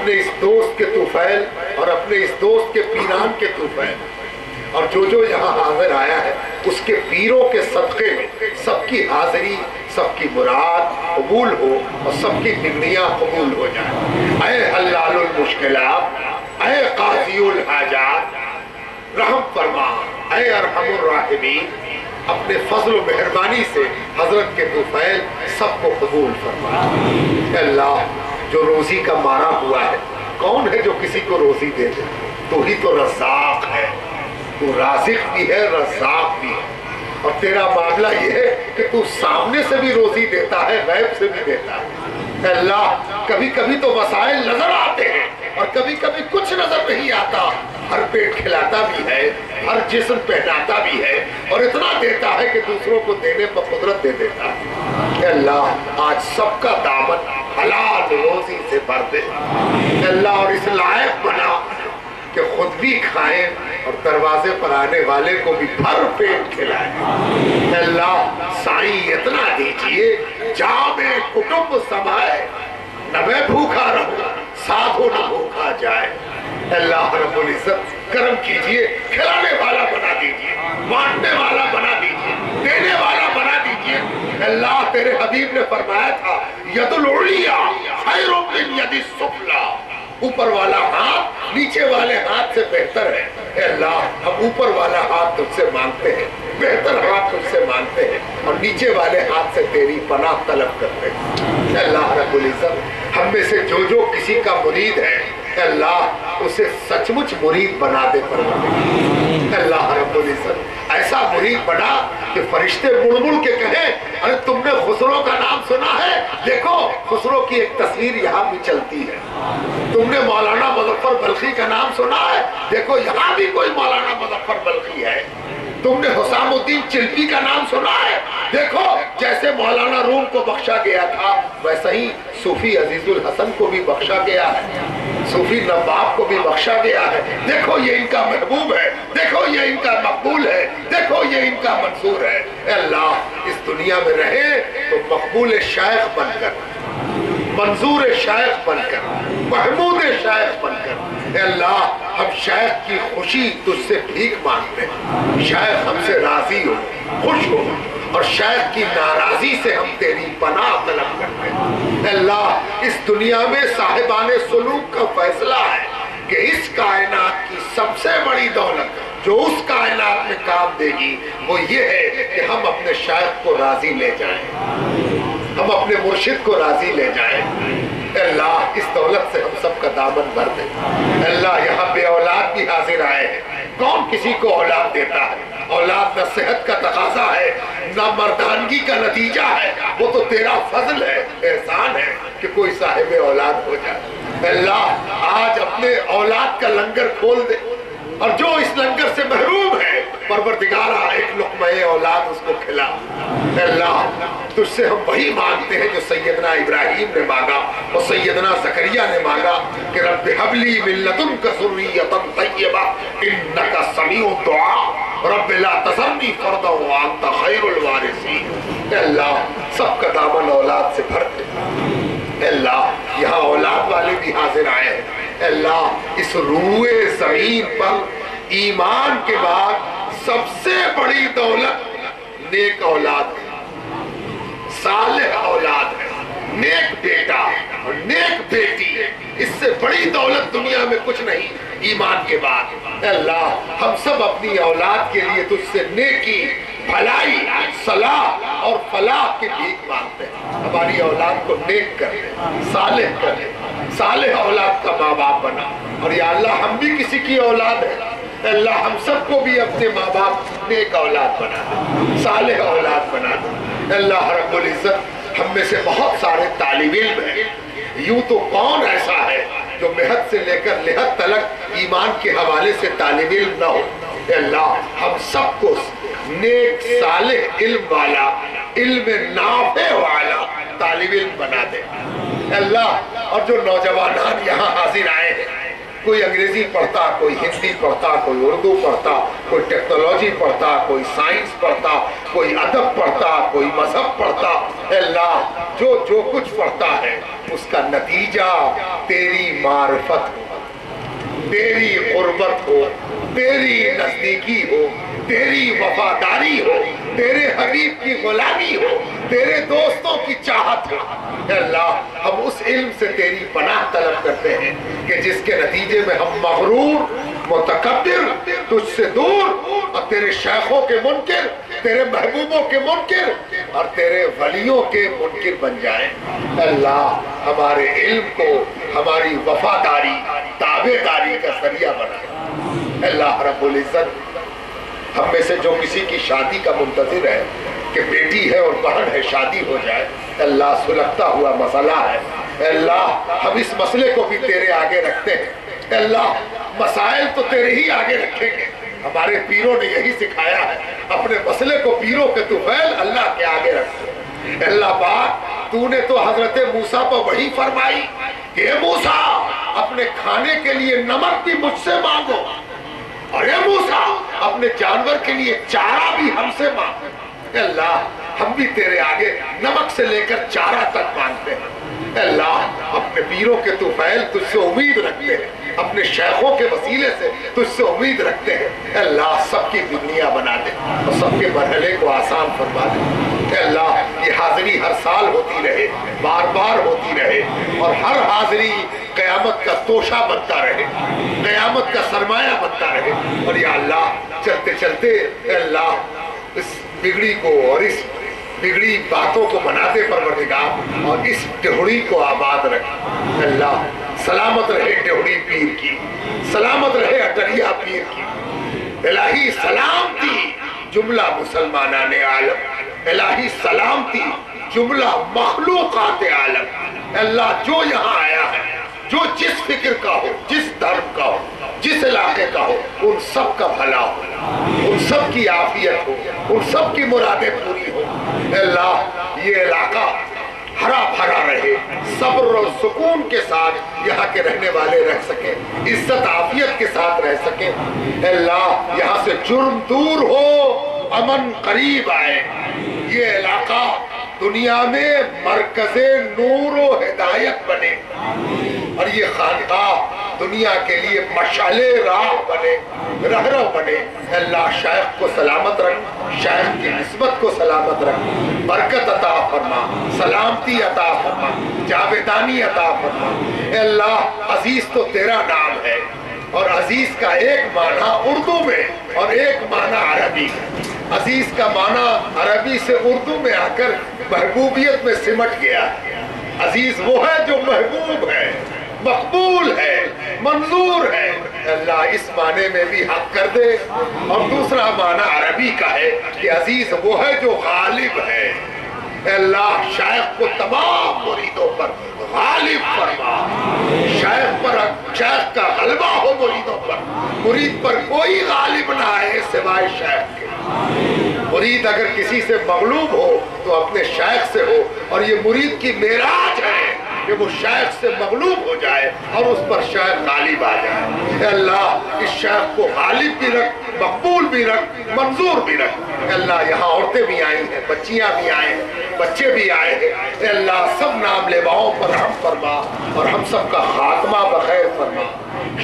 اپنے اس دوست کے طفیل اور اپنے اس دوست کے پیران کے طفیل اور جو یہاں حاضر آیا ہے اس کے پیروں کے صدقے میں سب کی حاضری، سب کی مراد قبول ہو اور سب کی بگڑیاں قبول ہو جائیں۔ اے حلال المشکلات، اے قاضی الحاجات، رحم فرما، اے ارحم الراحمین، اپنے فضل و مہربانی سے حضرت کے طفیل سب کو قبول فرما۔ اے اللہ، جو روزی کا مارا ہوا ہے، کون ہے جو کسی کو روزی دے دے؟ تو ہی تو رزاق ہے، تو رازق بھی ہے، رزاق بھی ہے، اور تیرا معاملہ یہ ہے کہ تو سامنے سے بھی روزی دیتا ہے، غیب سے بھی دیتا ہے۔ اے اللہ، کبھی کبھی تو وسائل نظر آتے ہیں اور کبھی کبھی کچھ نظر نہیں آتا، ہر پیٹ کھلاتا بھی ہے، ہر جسم پہناتا بھی ہے، اور اتنا دیتا ہے کہ دوسروں کو دینے پر قدرت دے دیتا ہے۔ اے اللہ، آج سب کا دامن حلال روزی سے بھر دے اے اللہ، اور اس لائق بنا کہ خود بھی کھائیں اور دروازے پر آنے والے کو بھی بھر پیٹ کھلائیں۔ اے اللہ، سائیں اتنا دیجئے جام کٹمب سمائے، نہ میں بھوکا رہوں سادھو نہ بھوکا جائے۔ اے اللہ رب العزت، کرم کیجئے، کھلانے والا بنا دیجئے، بانٹنے والا بنا دیجئے، دینے والا بنا دیجئے۔ اے اللہ، تیرے حبیب نے فرمایا تھا ید العلیٰ خیر من ید السفلیٰ، اوپر والا ہاتھ نیچے والے ہاتھ سے بہتر ہے۔ اے اللہ، ہم اوپر والا ہاتھ تجھ سے مانگتے ہیں، بہتر ہاتھ تجھ سے مانگتے ہیں، اور نیچے والے ہاتھ سے تیری پناہ طلب کرتے ہیں۔ اے اللہ رب العزت، ہم میں سے جو کسی کا مرید ہے، اے اللہ اسے سچ مچ مرید بنا دے پروردگار۔ اے اللہ رب العزت، ایسا مرید بنا کہ فرشتے مڑ مڑ کے کہیں ارے تم نے خسرو کا نام سنا ہے؟ دیکھو خسرو کی ایک تصویر یہاں بھی چلتی ہے۔ تم نے مولانا مظفر بلخی کا نام سنا ہے؟ دیکھو یہاں بھی کوئی مولانا مظفر بلخی ہے۔ تم نے حسام الدین چلپی کا نام سنا ہے؟ دیکھو جیسے مولانا روم کو بخشا گیا تھا ویسا ہی صوفی عزیز الحسن کو بھی بخشا گیا ہے، صوفی نواب کو بھی بخشا گیا ہے۔ دیکھو یہ ان کا محبوب ہے، دیکھو یہ ان کا مقبول ہے، دیکھو یہ ان کا منصور ہے۔ اے اللہ، اس دنیا میں رہے تو مقبول شیخ بن کر، منظور شیخ بن کر، محمود شیخ بن کر۔ اے اللہ، ہم شیخ کی خوشی تجھ سے بھیک مانگتے ہیں، شیخ ہم سے راضی ہو، خوش ہو، اور شیخ کی ناراضی سے ہم تیری پناہ طلب کرتے ہیں۔ اے اللہ، اس دنیا میں صاحبان سلوک کا فیصلہ ہے کہ اس کائنات کی سب سے بڑی دولت جو اس کائنات میں کام دے گی وہ یہ ہے کہ ہم اپنے شیخ کو راضی لے جائیں، ہم اپنے مرشد کو راضی لے جائیں۔ اے اللہ، اس دولت سے ہم سب کا دامن بھر دے۔ اے اللہ، یہاں بے اولاد بھی حاضر آئے ہیں، کون کسی کو اولاد دیتا ہے؟ اولاد نہ صحت کا تقاضا ہے نہ مردانگی کا نتیجہ ہے، وہ تو تیرا فضل ہے، احسان ہے کہ کوئی صاحب اولاد ہو جائے۔ اے اللہ، آج اپنے اولاد کا لنگر کھول دے، اور جو اس لنگر سے محروم ہے پروردگارا ایک لقمہ اولاد اس کو کھلا۔ اے اللہ، تجھ سے ہم وہی مانگتے ہیں جو سیدنا ابراہیم نے مانگا اور سیدنا زکریا نے مانگا کہ رب هب لی من لدنک ذریۃ طیبہ انک سمیع الدعاء رب لا تذرنی فردا وانت خیر الوارثین۔ اے اللہ، سب کا دامن اولاد سے بھر دے۔ اے اللہ، یہاں اولاد والے بھی حاضر آئے ہیں۔ اے اللہ، اس روئے زمین پر ایمان کے بعد سب سے بڑی دولت نیک اولاد ہے، صالح اولاد ہے، نیک بیٹا اور نیک بیٹی، اس سے بڑی دولت دنیا میں کچھ نہیں ایمان کے بعد۔ اے اللہ، ہم سب اپنی اولاد کے لیے تجھ سے نیکی، بھلائی، صلاح اور فلاح کی بھیک مانگتے ہیں۔ ہماری اولاد کو نیک کر دے، صالح کر دے، صالح اولاد کا ماں باپ بنا۔ اور یا اللہ، ہم بھی کسی کی اولاد ہیں، اے اللہ ہم سب کو بھی اپنے ماں باپ نیک اولاد بنا دے، صالح اولاد بنا دے۔ اے اللہ رب العزت، ہم میں سے بہت سارے طالب علم ہیں، یوں تو کون ایسا ہے جو مہد سے لے کر لحد تلک ایمان کے حوالے سے طالب علم نہ ہو۔ اے اللہ، ہم سب کو نیک صالح علم والا، علم نافع والا طالب علم بنا دے۔ اے اللہ، اور جو نوجوانان یہاں حاضر آئے ہیں کوئی انگریزی پڑھتا، کوئی ہندی پڑھتا، کوئی اردو پڑھتا، کوئی ٹیکنالوجی پڑھتا، کوئی سائنس پڑھتا، کوئی ادب پڑھتا، کوئی مذہب پڑھتا. اے اللہ جو کچھ پڑھتا ہے اس کا نتیجہ تیری معرفت ہو، تیری قربت ہو، تیری نزدیکی ہو، تیری وفاداری ہو، تیرے حبیب کی غلامی ہو، تیرے دوستوں کی چاہت ہو. اے اللہ ہم اس علم سے تیری پناہ طلب کرتے ہیں کہ جس کے نتیجے میں ہم مغرور، متکبر، تجھ سے دور اور تیرے شیخوں کے منکر، تیرے محبوبوں کے منکر اور تیرے ولیوں کے منکر بن جائیں. اے اللہ ہمارے علم کو ہماری وفاداری، تابعداری کا ذریعہ بنائے. اے اللہ رب العزت ہم میں سے جو کسی کی شادی کا منتظر ہے کہ بیٹی ہے اور بہن ہے شادی ہو جائے، اللہ سلگتا ہوا مسئلہ ہے. اے اللہ ہم اس مسئلے کو بھی تیرے آگے رکھتے ہیں. اے اللہ مسائل تو تیرے ہی آگے رکھیں گے. ہمارے پیروں نے یہی سکھایا ہے، اپنے مسئلے کو پیروں کے طفیل اللہ کے آگے رکھو. اے اللہ پاک تو نے تو حضرت موسیٰ پر وحی فرمائی کہ اے موسیٰ اپنے کھانے کے لیے نمک بھی مجھ سے مانگو، اور اے موسیٰ اپنے جانور کے لیے چارہ بھی ہم سے مانگو. اے اللہ ہم بھی تیرے آگے نمک سے لے کر چارہ تک مانگتے ہیں. اے اللہ اپنے پیروں کے طفیل تجھ سے امید رکھتے ہیں، اپنے شیخوں کے وسیلے سے تجھ سے امید رکھتے ہیں. اے اللہ سب کی دنیا بنا دے اور سب کے مرحلے کو آسان فرما دے. اے اللہ یہ حاضری ہر سال ہوتی رہے، بار بار ہوتی رہے، اور ہر حاضری قیامت کا توشہ بنتا رہے، قیامت کا سرمایہ بنتا رہے. اور یا اللہ چلتے چلتے اے اللہ اس بگڑی کو اور اس بگڑی باتوں کو بناتے پروردگار، اور اس ڈہڑی کو آباد رکھ. اللہ سلامت رہے ڈہڑی پیر کی، سلامت رہے اٹریا پیر کی. الہی سلامتی جملہ مسلمانان عالم، الہی سلامتی جملہ مخلوقات عالم. اللہ جو یہاں آیا ہے، جو جس فکر کا ہو، جس دھرم کا ہو، جس علاقے کا ہو، ان سب کا بھلا ہو، ان سب کی عافیت ہو، ان سب کی مرادیں پوری ہو. اے اللہ یہ علاقہ ہرا بھرا رہے، صبر اور سکون کے ساتھ یہاں کے رہنے والے رہ سکیں، عزت عافیت کے ساتھ رہ سکیں. اے اللہ یہاں سے جرم دور ہو، امن قریب آئے. یہ علاقہ دنیا میں مرکز نور و ہدایت بنے، اور یہ خانقاہ دنیا کے لیے مشعل راہ بنے، رہنما بنے. اللہ شیخ کو سلامت رکھ، شیخ کی نسبت کو سلامت رکھ، برکت عطا فرما، سلامتی عطا فرما، جاویدانی عطا فرما. اے اللہ عزیز تو تیرا نام ہے، اور عزیز کا ایک معنی اردو میں اور ایک معنی عربی میں. عزیز کا معنی عربی سے اردو میں آ کر محبوبیت میں سمٹ گیا. عزیز وہ ہے جو محبوب ہے، مقبول ہے، منظور ہے. اللہ اس معنی میں بھی حق کر دے. اور دوسرا معنی عربی کا ہے کہ عزیز وہ ہے جو غالب ہے. اے اللہ شیخ کو تمام مریدوں پر غالب فرما، شیخ کا غلبہ ہو مریدوں پر، مرید پر کوئی غالب نہ آئے سوائے شیخ کے. مرید اگر کسی سے مغلوب ہو تو اپنے شیخ سے ہو، اور یہ مرید کی معراج ہے کہ وہ شیخ سے مغلوب ہو جائے اور اس پر شیخ غالب آ جائے. اے اللہ اس شیخ کو غالب بھی رکھ، مقبول بھی رکھ، منظور بھی رکھ. اے اللہ یہاں عورتیں بھی آئی ہیں، بچیاں بھی آئے ہیں، بچے بھی آئے ہیں. اے اللہ سب نام لیواؤں پر رحم فرما، اور ہم سب کا خاتمہ بخیر فرما.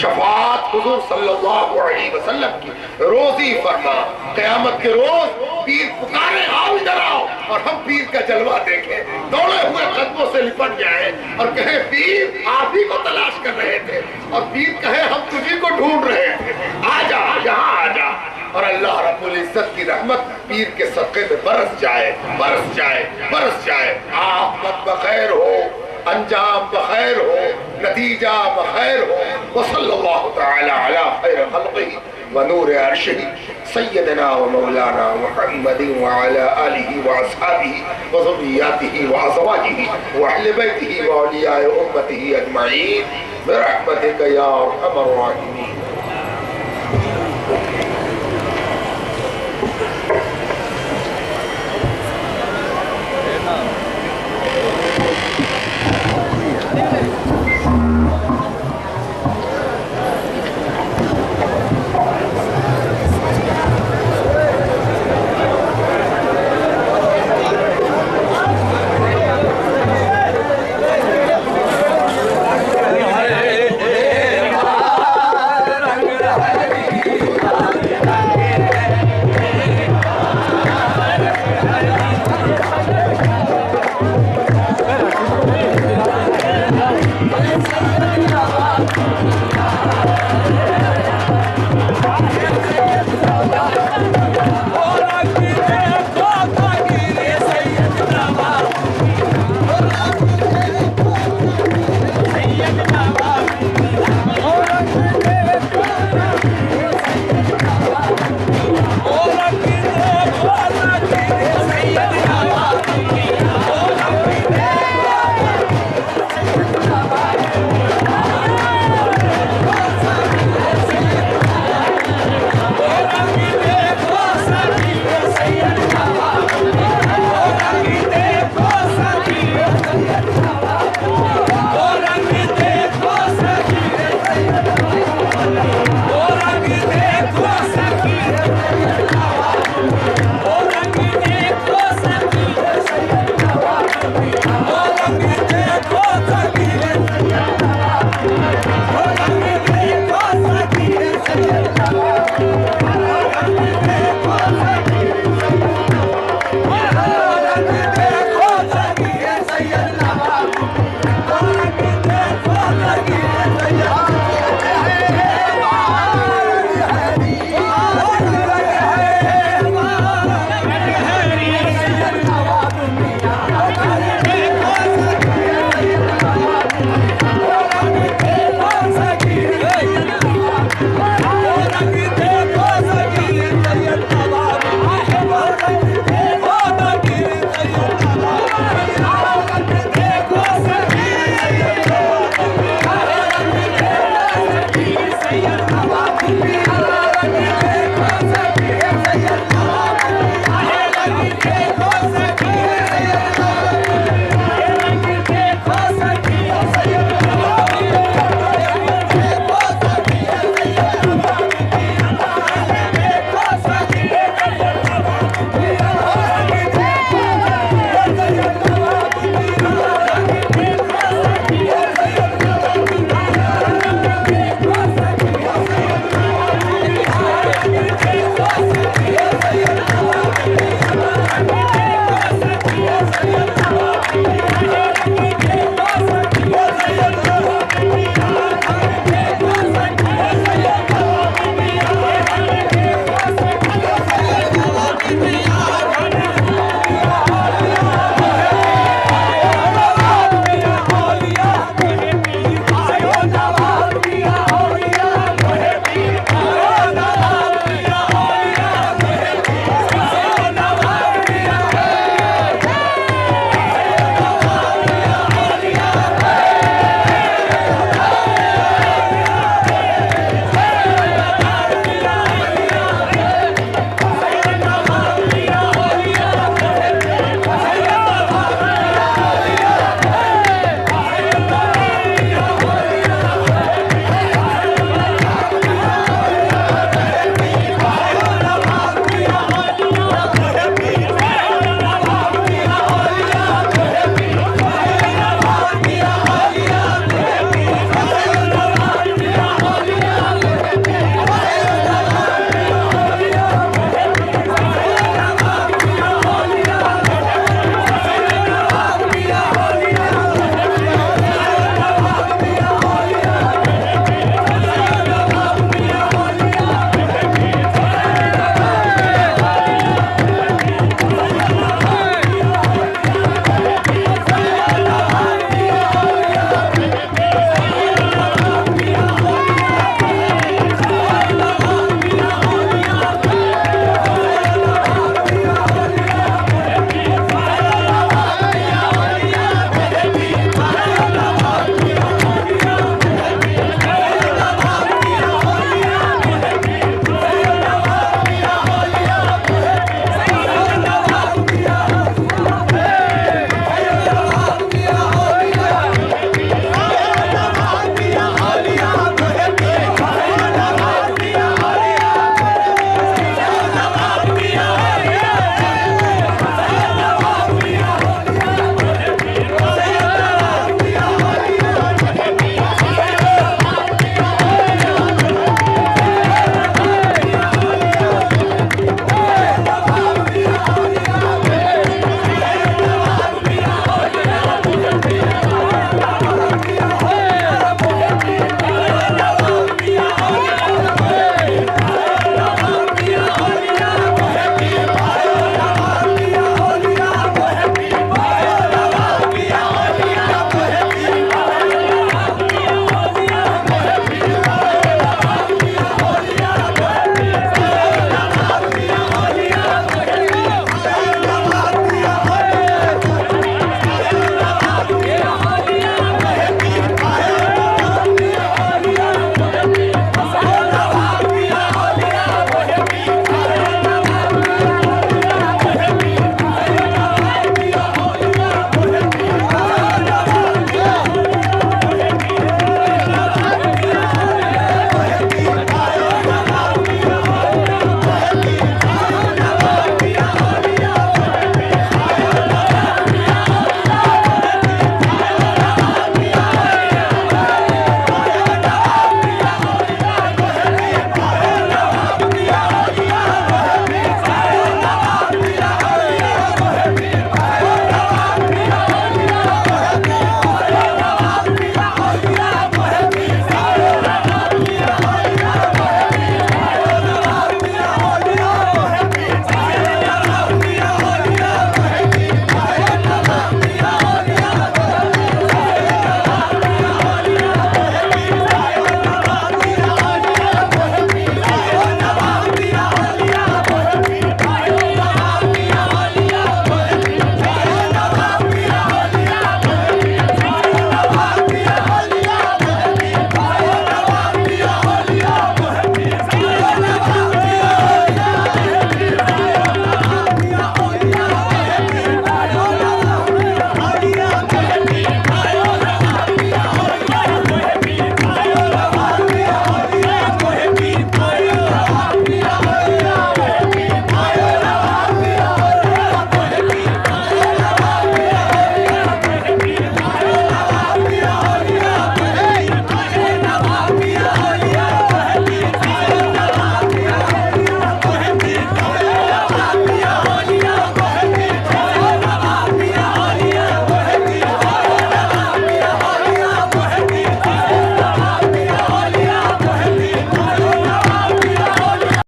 شفاعت حضور صلی اللہ علیہ وسلم کی روزی فرما. قیامت کے روز پیر پکارے آؤ ادھر آؤ، اور ہم پیر کا جلوہ دیکھیں، دوڑے ہوئے قدموں سے لپٹ جائیں اور کہیں پیر آپ ہی کو تلاش کر رہے تھے، اور پیر کہے ہم تجھی کو ڈھونڈ رہے تھے، آ جا یہاں آ جا. اور اللہ رب العزت کی رحمت پیر کے صدقے میں برس جائے، برس جائے، برس جائے. آخرت بخیر ہو، انجام بخیر ہو، نتیجہ بخیر ہو. وصلی اللہ تعالی علی خیر خلقہ ونور عرشہ سیدنا و مولانا محمد وعلى آلہ واصحابہ وذریاتہ وازواجہ واہل بیتہ واولیاء امتہ اجمعین برحمتک یا ارحم الراحمین. Thank you.